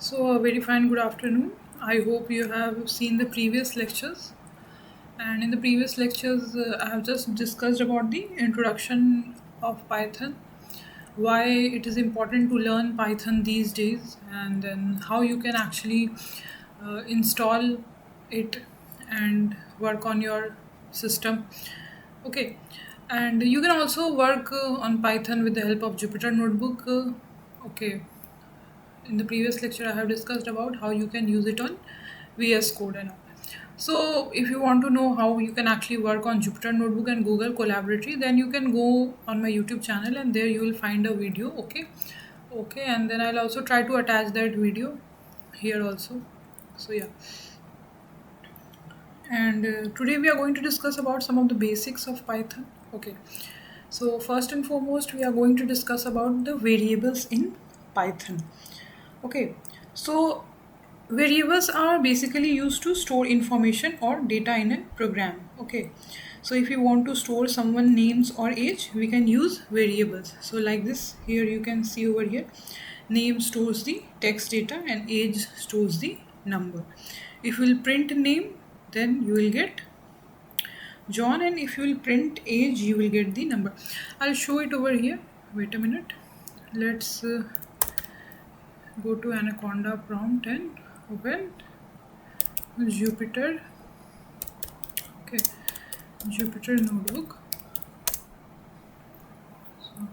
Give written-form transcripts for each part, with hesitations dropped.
So, a very fine good afternoon. I hope you have seen the previous lectures. And in the previous lectures, I have just discussed about the introduction of Python, why it is important to learn Python these days, and then how you can actually install it and work on your system. Okay, and you can also work on Python with the help of Jupyter Notebook. Okay, in the previous lecture I have discussed about how you can use it on VS Code and all. So if you want to know how you can actually work on Jupyter Notebook and Google Collaboratory, then you can go on my YouTube channel and there you will find a video. Okay, and then I'll also try to attach that video here also. So yeah, and today we are going to discuss about some of the basics of Python. Okay, so first and foremost we are going to discuss about the variables in Python. Okay, so variables are basically used to store information or data in a program. Okay, so if you want to store someone names or age, we can use variables. So like this, here you can see over here, name stores the text data and age stores the number. If you will print name, then you will get John, and if you will print age, you will get the number. I'll show it over here. Wait a minute. Let's go to Anaconda prompt and open Jupyter. Okay, Jupyter Notebook. So,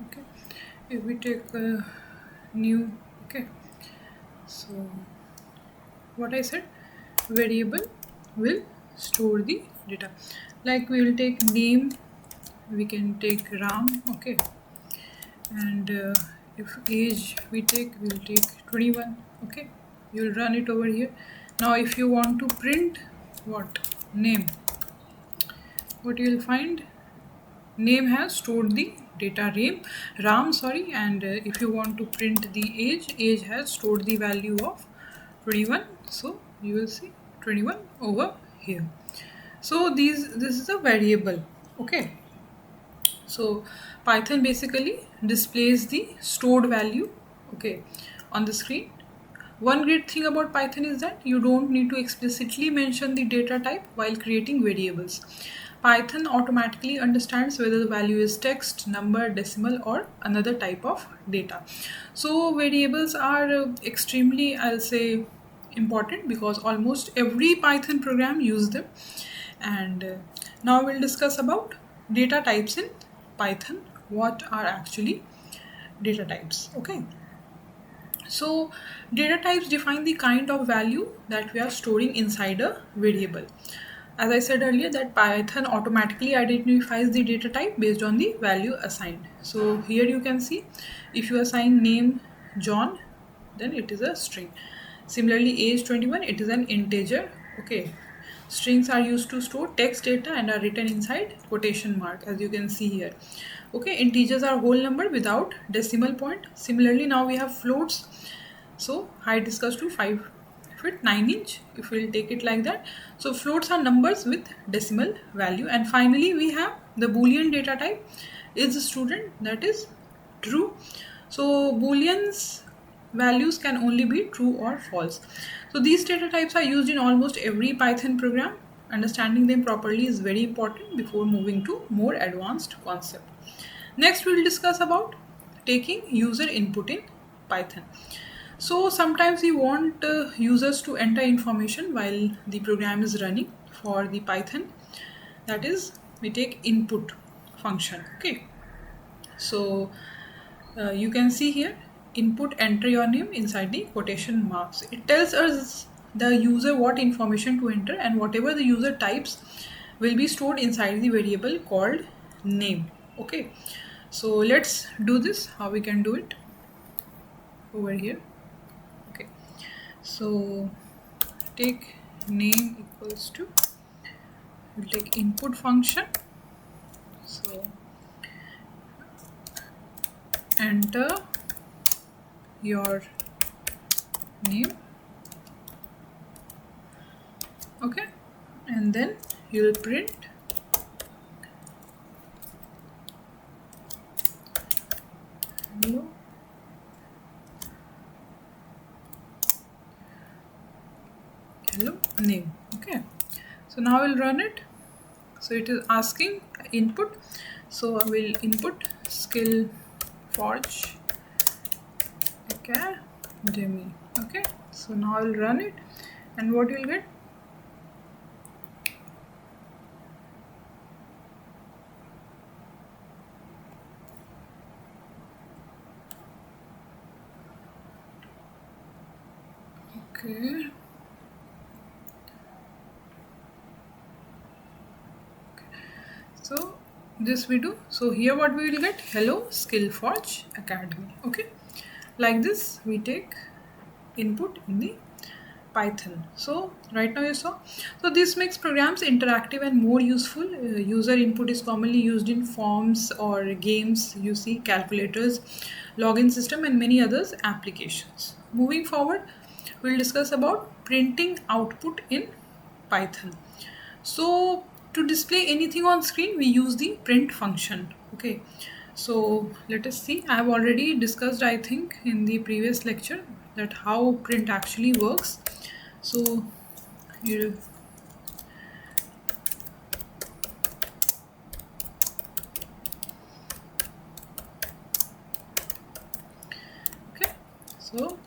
okay, if we take a new, okay, so what I said, variable will store the data. Like we will take name, we can take Ram, okay, and if age we take, we'll take 21. Okay, you'll run it over here. Now if you want to print what name, what you'll find, name has stored the data ram, sorry, and if you want to print the age has stored the value of 21. So you will see 21 over here. So this is a variable. Okay, so Python basically displays the stored value, okay, on the screen. One great thing about Python is that you don't need to explicitly mention the data type while creating variables. Python automatically understands whether the value is text, number, decimal, or another type of data. So variables are extremely, I'll say, important because almost every Python program uses them. And now we'll discuss about data types in Python. What are actually data types? Okay. So data types define the kind of value that we are storing inside a variable. As I said earlier, that Python automatically identifies the data type based on the value assigned. So here you can see, if you assign name John, then it is a string. Similarly, age 21, it is an integer. Okay, strings are used to store text data and are written inside quotation mark, as you can see here. Okay, integers are whole number without decimal point. Similarly, now we have floats. So height is equals to 5 feet 9 inch, if we'll take it like that. So floats are numbers with decimal value. And finally we have the boolean data type is a student, that is true. So booleans values can only be true or false. So these data types are used in almost every Python program. Understanding them properly is very important before moving to more advanced concept. Next we'll discuss about taking user input in Python. So sometimes we want users to enter information while the program is running. For the Python, that is, we take input function. Okay, so you can see here, input, enter your name inside the quotation marks. It tells us the user what information to enter, and whatever the user types will be stored inside the variable called name. Okay, so let's do this, how we can do it over here. Okay, so take name equals to, we'll take input function. So enter your name. Okay, and and then you'll print hello name. Okay, so now we'll run it. So it is asking input, so I will input skill forge academy. Okay, so now I'll run it, and what you'll get, okay, so this we do. So here what we will get, hello skill forge academy. Okay, like this we take input in the Python. So right now you saw, so this makes programs interactive and more useful. User input is commonly used in forms or games, you see, calculators, login system, and many others applications. Moving forward, we'll discuss about printing output in Python. So to display anything on screen, we use the print function. Okay, so let us see. I have already discussed, I think, in the previous lecture that how print actually works. So you okay, so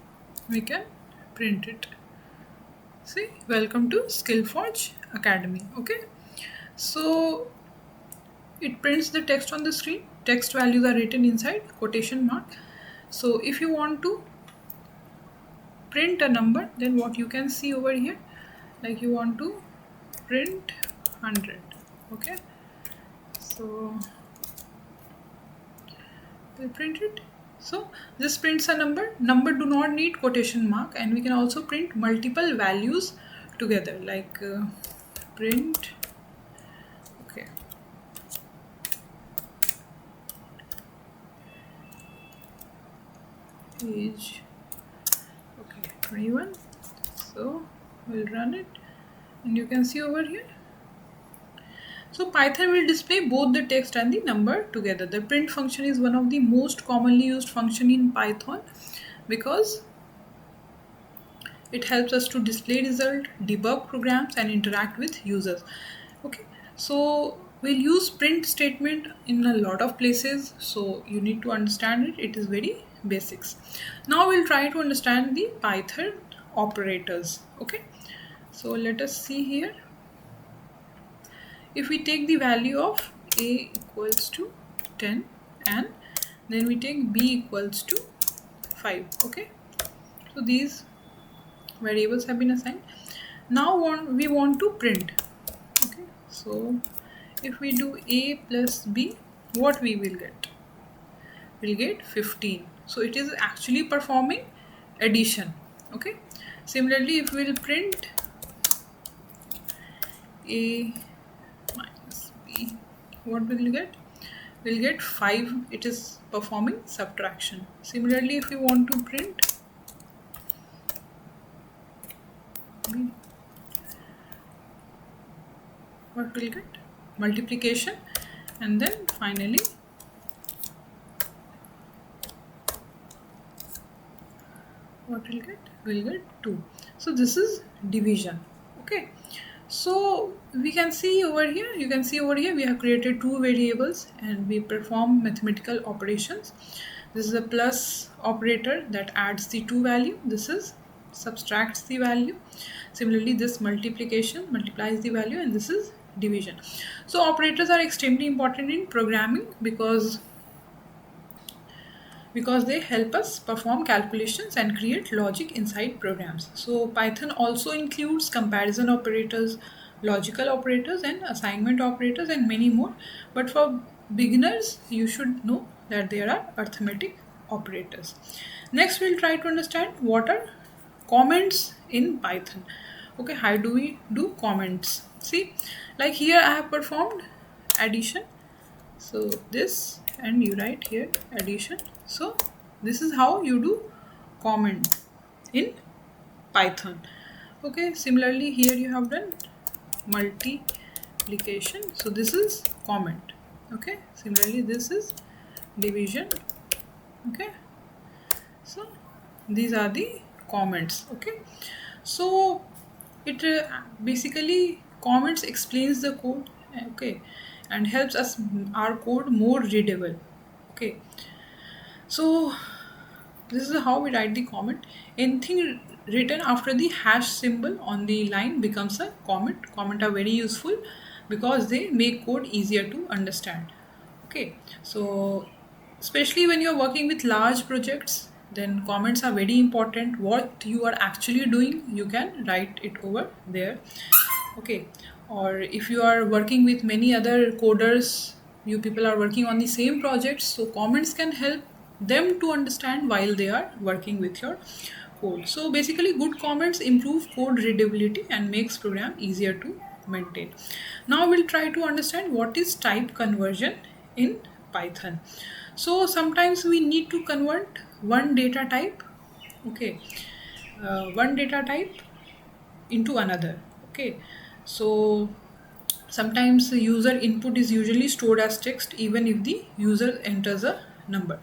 we can print it. See, welcome to SkillForge Academy. Okay, so it prints the text on the screen. Text values are written inside quotation mark. So if you want to print a number, then what you can see over here, like you want to print 100. Okay, so we'll print it. So this prints a number. Number do not need quotation mark, and we can also print multiple values together, like print. Okay, age. Okay, 21. So we'll run it, and you can see over here. So Python will display both the text and the number together. The print function is one of the most commonly used function in Python because it helps us to display result, debug programs, and interact with users. Okay, so we'll use print statement in a lot of places, so you need to understand it. It is very basics. Now we'll try to understand the Python operators. Okay, so let us see here. If we take the value of a equals to 10 and then we take b equals to 5. Okay, so these variables have been assigned. Now we want to print. Okay, so if we do a plus b, what we will get? We'll get 15. So it is actually performing addition. Okay, similarly if we'll print a minus b, what will you get? We'll get 5. It is performing subtraction. Similarly if we want to print b, what will get? Multiplication, and then finally what will get? We'll get 2. So this is division. Okay, so we can see over here, you can see over here we have created two variables and we perform mathematical operations. This is a plus operator that adds the two value. This is subtracts the value. Similarly this multiplication multiplies the value, and this is division. So operators are extremely important in programming because they help us perform calculations and create logic inside programs. So Python also includes comparison operators, logical operators, and assignment operators, and many more. But for beginners, you should know that there are arithmetic operators. Next, we'll try to understand what are comments in Python. Okay, how do we do comments? See, like here I have performed addition. So this, and you write here addition. So this is how you do comment in Python. Okay, similarly here you have done multiplication. So this is comment. Okay, similarly this is division. Okay, so these are the comments. Okay, so it basically comments explains the code. Okay, and helps us our code more readable. Okay, so this is how we write the comment. Anything written after the hash symbol on the line becomes a comment. Comment are very useful because they make code easier to understand. Okay, so especially when you're working with large projects, then comments are very important. What you are actually doing, you can write it over there. Okay, or if you are working with many other coders, you people are working on the same projects, so comments can help them to understand while they are working with your code. So basically good comments improve code readability and makes program easier to maintain. Now we'll try to understand what is type conversion in Python. So sometimes we need to convert one data type, okay, one data type into another. Okay, so sometimes the user input is usually stored as text even if the user enters a number.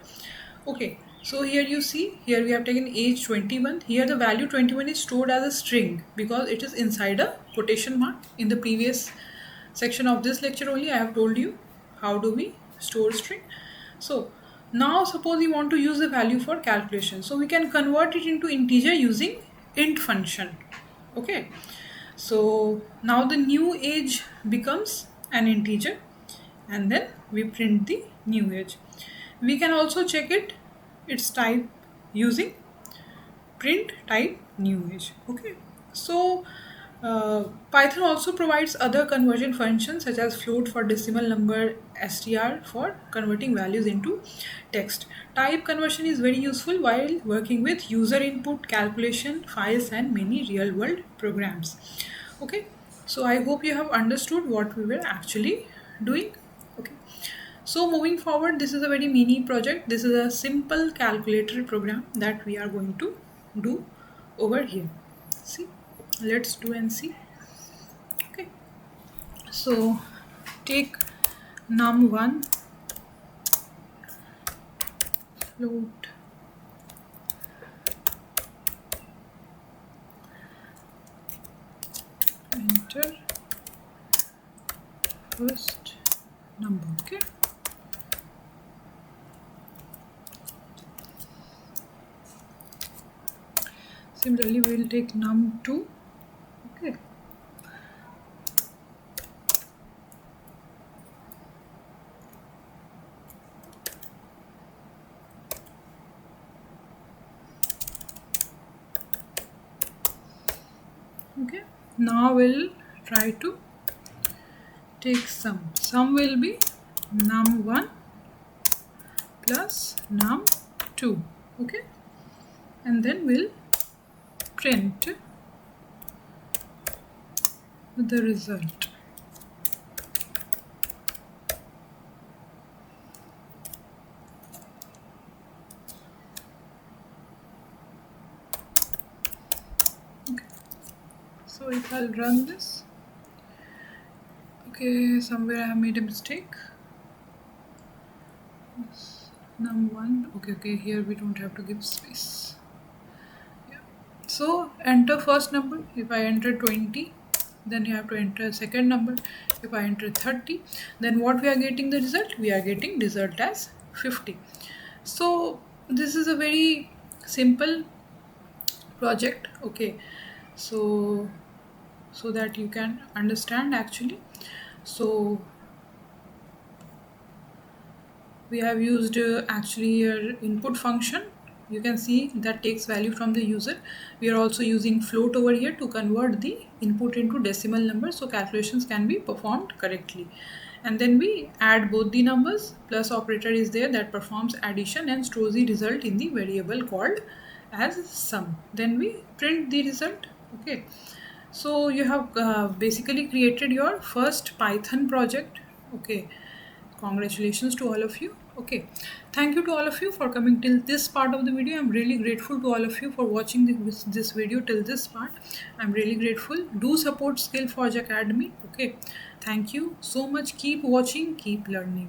Okay, so here you see, here we have taken age 21. Here the value 21 is stored as a string because it is inside a quotation mark. In the previous section of this lecture only I have told you how do we store string. So now suppose we want to use the value for calculation, so we can convert it into integer using int function. Okay, so now the new age becomes an integer and then we print the new age. We can also check its type using print type new age. Okay, so Python also provides other conversion functions such as float for decimal number, str for converting values into text. Type conversion is very useful while working with user input, calculation, files and many real world programs. Okay, so I hope you have understood what we were actually doing. Okay, so moving forward, this is a very mini project. This is a simple calculator program that we are going to do over here. See, let's do and see. Okay, so take num1 float enter first number. Okay, similarly we will take num2. Okay, okay, now we'll try to take sum. Sum will be num1 plus num2. Okay, and then we'll print the result. Okay, so if I'll run this, okay, somewhere I have made a mistake. Num1, okay, here we don't have to give space. Yeah. So enter first number. If I enter 20, then you have to enter second number. If I enter 30, then what we are getting the result? We are getting result as 50. So this is a very simple project. Okay, so that you can understand actually. So we have used actually your input function. You can see that takes value from the user. We are also using float over here to convert the input into decimal number so calculations can be performed correctly. And then we add both the numbers, plus operator is there that performs addition and stores the result in the variable called as sum. Then we print the result. Okay, so you have basically created your first Python project. Okay, congratulations to all of you. Okay, thank you to all of you for coming till this part of the video. I'm really grateful to all of you for watching this video till this part. I'm really grateful. Do support Skill Forge Academy. Okay, thank you so much. Keep watching, keep learning.